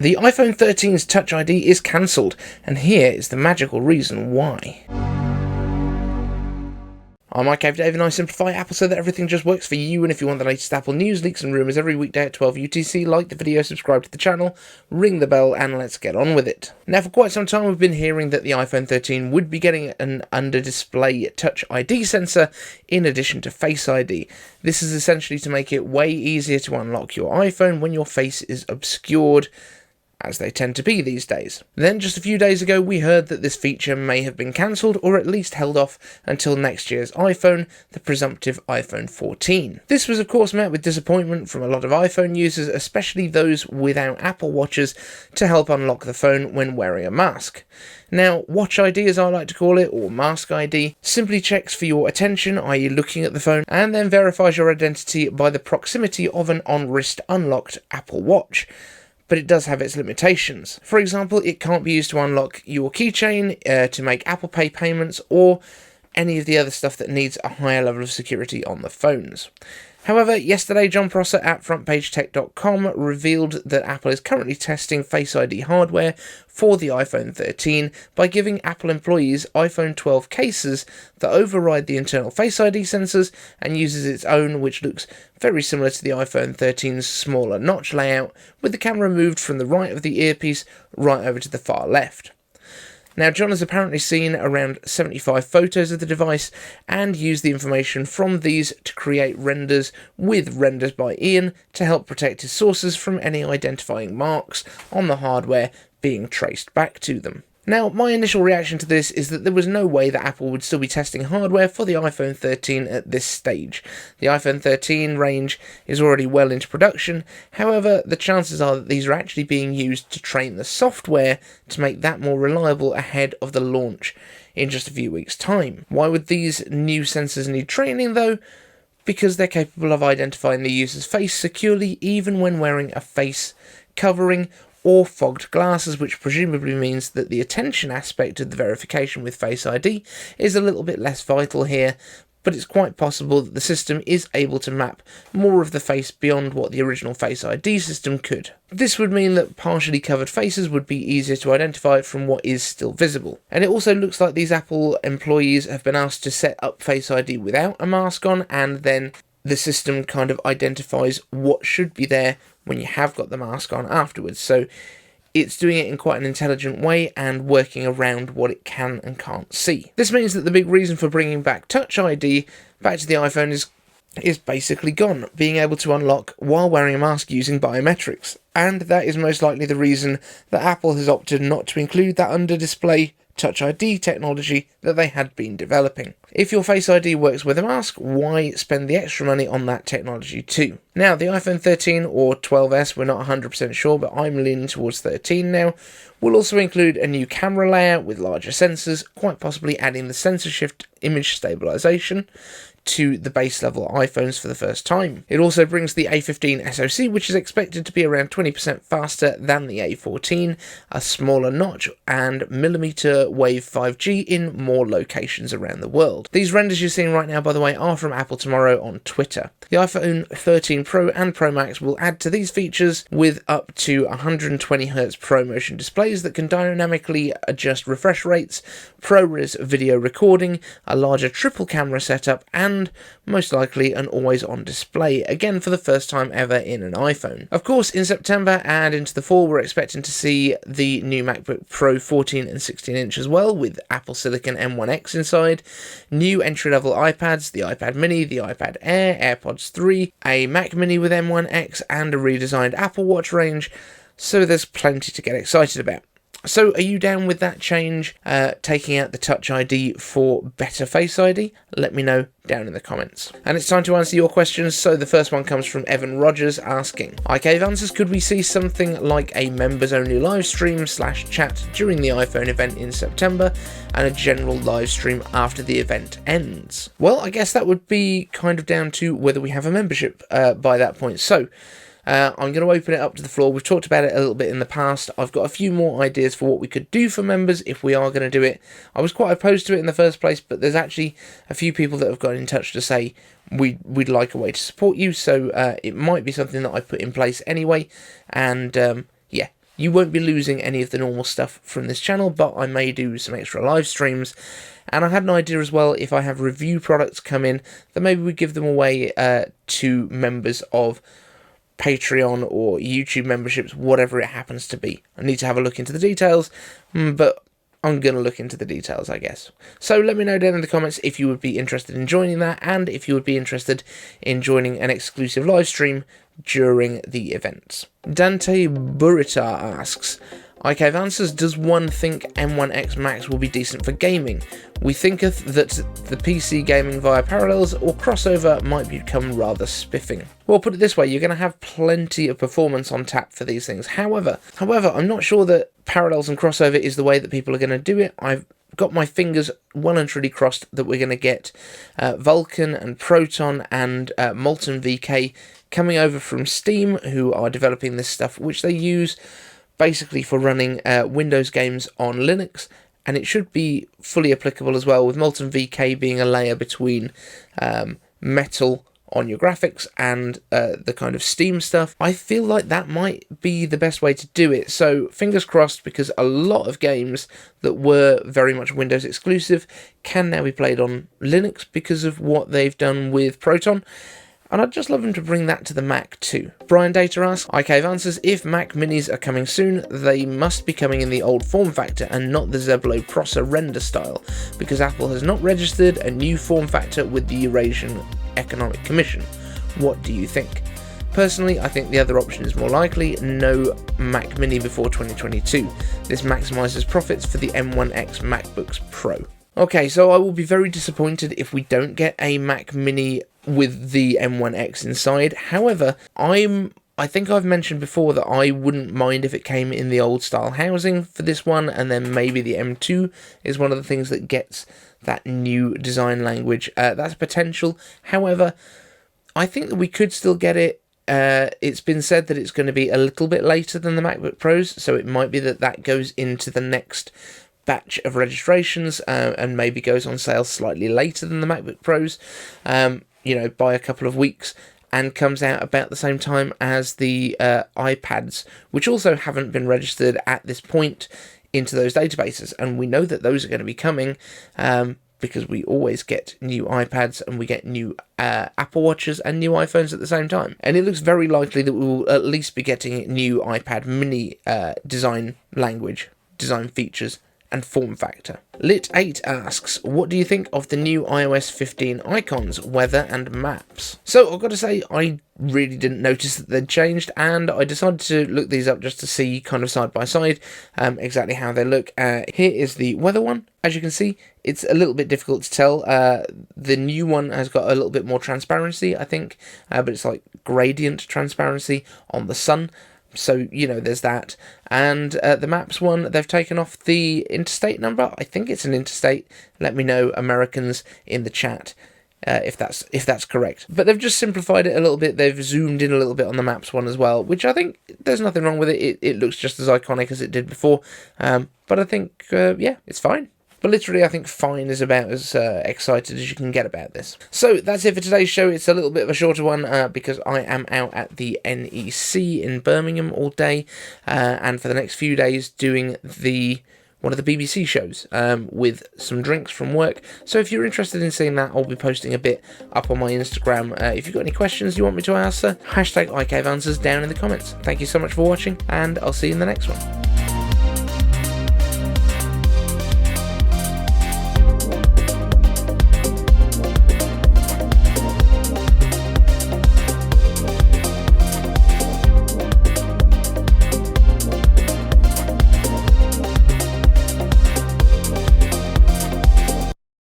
The iPhone 13's Touch ID is cancelled, and here is the magical reason why. I'm Mike Dave, and I simplify Apple so that everything just works for you. And if you want the latest Apple news, leaks and rumours every weekday at 12 UTC, like the video, subscribe to the channel, ring the bell, and let's get on with it. Now, for quite some time we've been hearing that the iPhone 13 would be getting an under-display Touch ID sensor in addition to Face ID. This is essentially to make it way easier to unlock your iPhone when your face is obscured, as they tend to be these days. Then, just a few days ago, we heard that this feature may have been cancelled, or at least held off until next year's iPhone, the presumptive iPhone 14. This was of course met with disappointment from a lot of iPhone users, especially those without Apple Watches to help unlock the phone when wearing a mask. Now, Watch ID, as I like to call it, or Mask ID, simply checks for your attention, i.e. looking at the phone, and then verifies your identity by the proximity of an on-wrist unlocked Apple Watch. But it does have its limitations. For example, it can't be used to unlock your keychain, to make Apple Pay payments, or any of the other stuff that needs a higher level of security on the phones. However, yesterday John Prosser at frontpagetech.com revealed that Apple is currently testing Face ID hardware for the iPhone 13 by giving Apple employees iPhone 12 cases that override the internal Face ID sensors and uses its own, which looks very similar to the iPhone 13's smaller notch layout, with the camera moved from the right of the earpiece right over to the far left. Now, John has apparently seen around 75 photos of the device and used the information from these to create renders with Renders by Ian to help protect his sources from any identifying marks on the hardware being traced back to them. Now, my initial reaction to this is that there was no way that Apple would still be testing hardware for the iPhone 13 at this stage. The iPhone 13 range is already well into production, however, the chances are that these are actually being used to train the software to make that more reliable ahead of the launch in just a few weeks' time. Why would these new sensors need training though? Because they're capable of identifying the user's face securely even when wearing a face covering or fogged glasses, which presumably means that the attention aspect of the verification with Face ID is a little bit less vital here, but it's quite possible that the system is able to map more of the face beyond what the original Face ID system could. This would mean that partially covered faces would be easier to identify from what is still visible. And it also looks like these Apple employees have been asked to set up Face ID without a mask on, and then the system kind of identifies what should be there when you have got the mask on afterwards. So it's doing it in quite an intelligent way and working around what it can and can't see. This means that the big reason for bringing back Touch ID back to the iPhone is basically gone, being able to unlock while wearing a mask using biometrics. And that is most likely the reason that Apple has opted not to include that under-display Touch ID technology that they had been developing. If your Face ID works with a mask, why spend the extra money on that technology too? Now, the iPhone 13 or 12s, we're not 100% sure, but I'm leaning towards 13 now, will also include a new camera layout with larger sensors, quite possibly adding the sensor shift image stabilization to the base level iPhones for the first time. It also brings the A15 SoC, which is expected to be around 20% faster than the A14, a smaller notch, and millimeter wave 5G in more locations around the world. These renders you're seeing right now, by the way, are from Apple Tomorrow on Twitter. The iPhone 13 Pro and Pro Max will add to these features with up to 120Hz ProMotion displays that can dynamically adjust refresh rates, ProRes video recording, a larger triple camera setup, and most likely an always-on display, again for the first time ever in an iPhone. Of course, in September and into the fall, we're expecting to see the new MacBook Pro 14 and 16 inch as well, with Apple Silicon M1X inside, new entry-level iPads, the iPad Mini, the iPad Air, AirPods 3, a Mac Mini with M1X, and a redesigned Apple Watch range, so there's plenty to get excited about. So are you down with that change, taking out the Touch ID for better Face ID? Let me know down in the comments. And it's time to answer your questions, so the first one comes from Evan Rogers asking, iCave Answers, could we see something like a members-only live stream / chat during the iPhone event in September, and a general live stream after the event ends? Well, I guess that would be kind of down to whether we have a membership by that point. So I'm going to open it up to the floor. We've talked about it a little bit in the past. I've got a few more ideas for what we could do for members if we are going to do it. I was quite opposed to it in the first place, but there's actually a few people that have got in touch to say we'd like a way to support you, so it might be something that I put in place anyway, and yeah, you won't be losing any of the normal stuff from this channel, but I may do some extra live streams. And I had an idea as well, if I have review products come in, that maybe we give them away to members of Patreon or YouTube memberships, whatever it happens to be. I need to have a look into the details, but I'm going to look into the details, I guess. So let me know down in the comments if you would be interested in joining that, and if you would be interested in joining an exclusive live stream during the events. Dante Burita asks, IK Answers, does one think M1X Max will be decent for gaming? We thinketh that the PC gaming via Parallels or crossover might become rather spiffing. Well, put it this way, you're going to have plenty of performance on tap for these things. However, I'm not sure that Parallels and crossover is the way that people are going to do it. I've got my fingers well and truly crossed that we're going to get Vulkan and Proton and Molten VK coming over from Steam, who are developing this stuff, which they use basically for running Windows games on Linux, and it should be fully applicable as well, with Molten VK being a layer between Metal on your graphics and the kind of Steam stuff. I feel like that might be the best way to do it, so fingers crossed, because a lot of games that were very much Windows exclusive can now be played on Linux because of what they've done with Proton. And I'd just love them to bring that to the Mac too. Brian Data asks, IK Answers, if Mac Minis are coming soon, they must be coming in the old form factor and not the Zeblo Prosa render style, because Apple has not registered a new form factor with the Eurasian Economic Commission. What do you think? Personally, I think the other option is more likely, no Mac Mini before 2022. This maximises profits for the M1X MacBooks Pro. Okay, so I will be very disappointed if we don't get a Mac Mini with the M1X inside. However, I think I've mentioned before that I wouldn't mind if it came in the old style housing for this one, and then maybe the M2 is one of the things that gets that new design language. That's potential. However, I think that we could still get it. It's been said that it's going to be a little bit later than the MacBook Pros, so it might be that that goes into the next batch of registrations and maybe goes on sale slightly later than the MacBook Pros, by a couple of weeks, and comes out about the same time as the iPads, which also haven't been registered at this point into those databases. And we know that those are going to be coming because we always get new iPads and we get new Apple Watches and new iPhones at the same time. And it looks very likely that we will at least be getting new iPad mini design language, design features, and form factor. Lit8 asks, what do you think of the new iOS 15 icons, weather and maps? So I've got to say, I really didn't notice that they'd changed, and I decided to look these up just to see kind of side by side exactly how they look. Here is the weather one. As you can see, it's a little bit difficult to tell. The new one has got a little bit more transparency, I think, but it's like gradient transparency on the sun. So, there's that. And the maps one, they've taken off the interstate number. I think it's an interstate. Let me know, Americans, in the chat if that's correct. But they've just simplified it a little bit. They've zoomed in a little bit on the maps one as well, which I think there's nothing wrong with it. It looks just as iconic as it did before. But I think, it's fine. But literally, I think fine is about as excited as you can get about this. So that's it for today's show. It's a little bit of a shorter one because I am out at the NEC in Birmingham all day, and for the next few days doing one of the BBC shows with some drinks from work. So if you're interested in seeing that, I'll be posting a bit up on my Instagram. If you've got any questions you want me to answer, #IKAnswers down in the comments. Thank you so much for watching, and I'll see you in the next one.